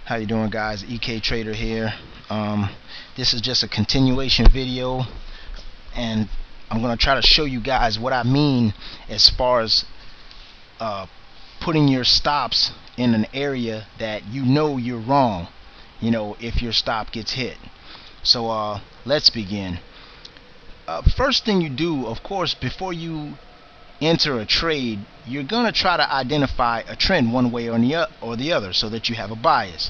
How you doing, guys? EK Trader here. This is just a continuation video, and I'm gonna try to show you guys what I mean as far as putting your stops in an area that you know you're wrong, if your stop gets hit. So let's begin. First thing you do, of course, before you enter a trade, you're gonna try to identify a trend one way or the other so that you have a bias.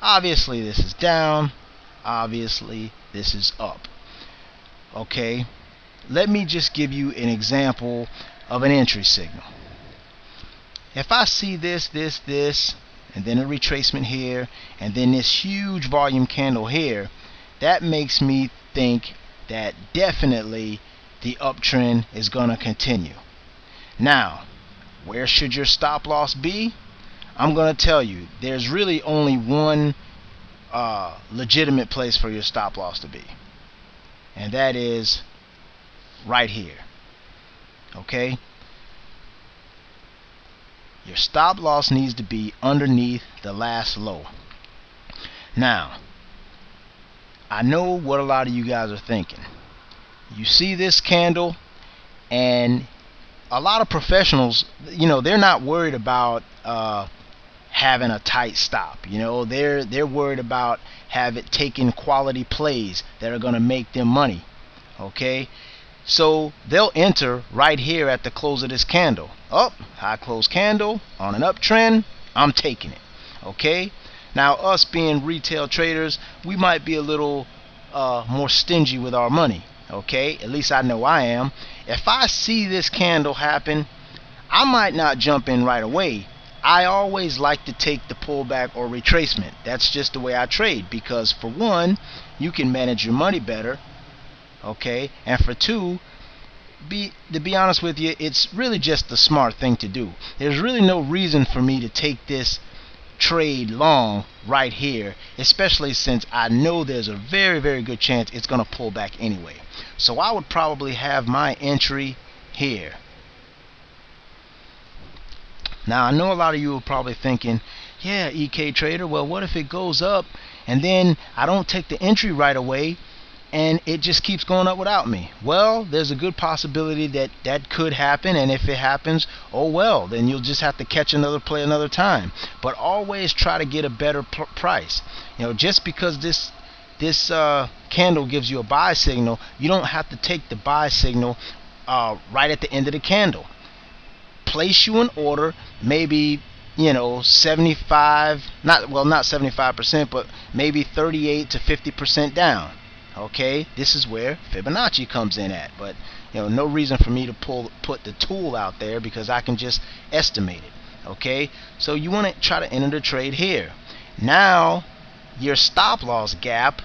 Obviously this is down, obviously this is up. Okay, let me just give you an example of an entry signal. If I see this, and then a retracement here, and then this huge volume candle here, that makes me think that definitely the uptrend is going to continue. Now, where should your stop loss be? I'm going to tell you, there's really only one legitimate place for your stop loss to be, and that is right here. Okay? Your stop loss needs to be underneath the last low. Now, I know what a lot of you guys are thinking. You see this candle, and a lot of professionals, they're not worried about having a tight stop. They're worried about taking quality plays that are going to make them money. Okay, so they'll enter right here at the close of this candle. High close candle on an uptrend, I'm taking it. Okay, now us being retail traders, we might be a little more stingy with our money. Okay, at least I know I am. If I see this candle happen, I might not jump in right away. I always like to take the pullback or retracement. That's just the way I trade, because for one, you can manage your money better. Okay, and for two, to be honest with you, it's really just the smart thing to do. There's really no reason for me to take this trade long right here, especially since I know there's a very, very good chance it's going to pull back anyway. So I would probably have my entry here. Now, I know a lot of you are probably thinking, yeah, EK Trader, well, what if it goes up and then I don't take the entry right away and it just keeps going up without me? Well, there's a good possibility that that could happen, and if it happens, oh well, then you'll just have to catch another play another time. But always try to get a better price. Just because this candle gives you a buy signal, you don't have to take the buy signal right at the end of the candle. Place you an order, maybe 75, not 75%, but maybe 38 to 50% down. Okay, this is where Fibonacci comes in at, but no reason for me to put the tool out there because I can just estimate it. Okay, so you want to try to enter the trade here. Now your stop loss gap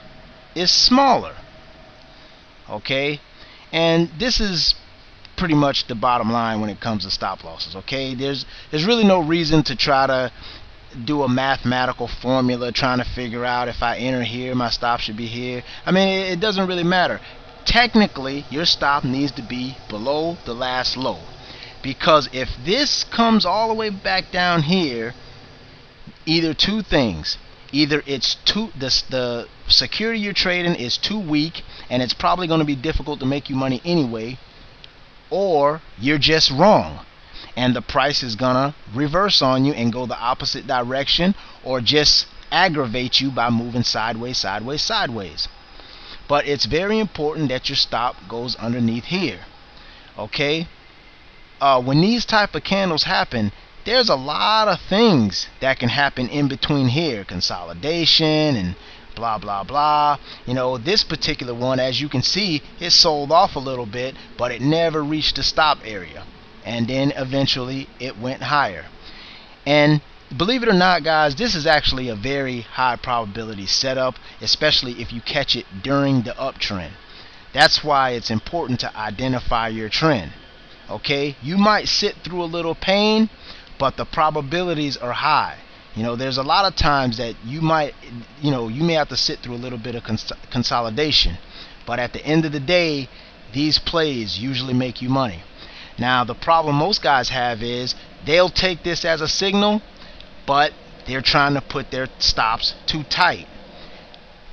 is smaller. Okay, and this is pretty much the bottom line when it comes to stop losses. Okay, there's really no reason to try to do a mathematical formula trying to figure out if I enter here, my stop should be here. I mean, it doesn't really matter. Technically, your stop needs to be below the last low, because if this comes all the way back down here, either two things: either the security you're trading is too weak and it's probably going to be difficult to make you money anyway, or you're just wrong and the price is gonna reverse on you and go the opposite direction, or just aggravate you by moving sideways. But it's very important that your stop goes underneath here. Okay, when these type of candles happen, there's a lot of things that can happen in between here: consolidation and blah blah blah. This particular one, as you can see, it sold off a little bit, but it never reached the stop area, and then eventually it went higher. And believe it or not, guys, this is actually a very high probability setup, especially if you catch it during the uptrend. That's why it's important to identify your trend. Okay, you might sit through a little pain, but the probabilities are high. There's a lot of times that you may have to sit through a little bit of consolidation, but at the end of the day, these plays usually make you money. Now, the problem most guys have is they'll take this as a signal, but they're trying to put their stops too tight.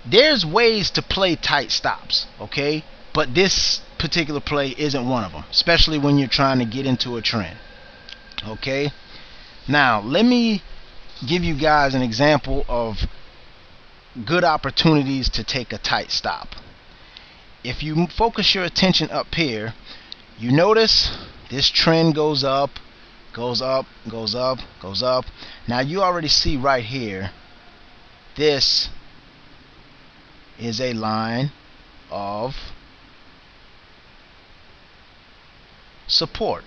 There's ways to play tight stops, okay? But this particular play isn't one of them, especially when you're trying to get into a trend. Okay? Now, let me give you guys an example of good opportunities to take a tight stop. If you focus your attention up here, you notice this trend goes up, goes up, goes up, goes up. Now you already see right here, this is a line of support.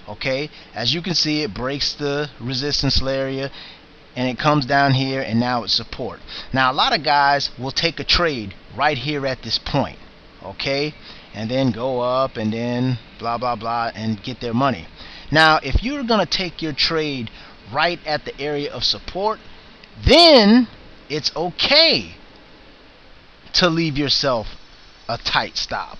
Okay, as you can see, it breaks the resistance area and it comes down here, and now it's support. Now a lot of guys will take a trade right here at this point, okay, and then go up and then blah blah blah and get their money. Now if you're gonna take your trade right at the area of support, then it's okay to leave yourself a tight stop.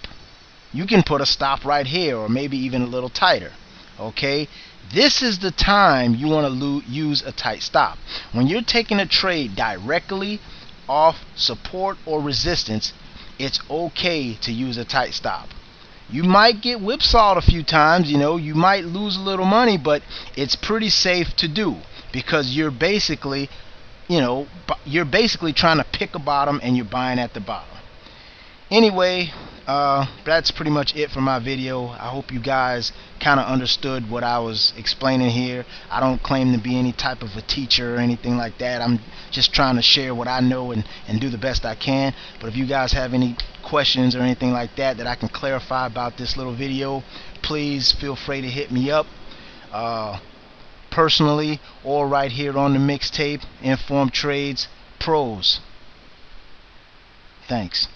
You can put a stop right here, or maybe even a little tighter. Okay, this is the time you want to use a tight stop. When you're taking a trade directly off support or resistance, it's okay to use a tight stop. You might get whipsawed a few times, you might lose a little money, but it's pretty safe to do, because you're basically trying to pick a bottom and you're buying at the bottom. Anyway, that's pretty much it for my video. I hope you guys kind of understood what I was explaining here. I don't claim to be any type of a teacher or anything like that. I'm just trying to share what I know and do the best I can. But if you guys have any questions or anything like that I can clarify about this little video, please feel free to hit me up personally or right here on the mixtape, Informed Trades Pros. Thanks.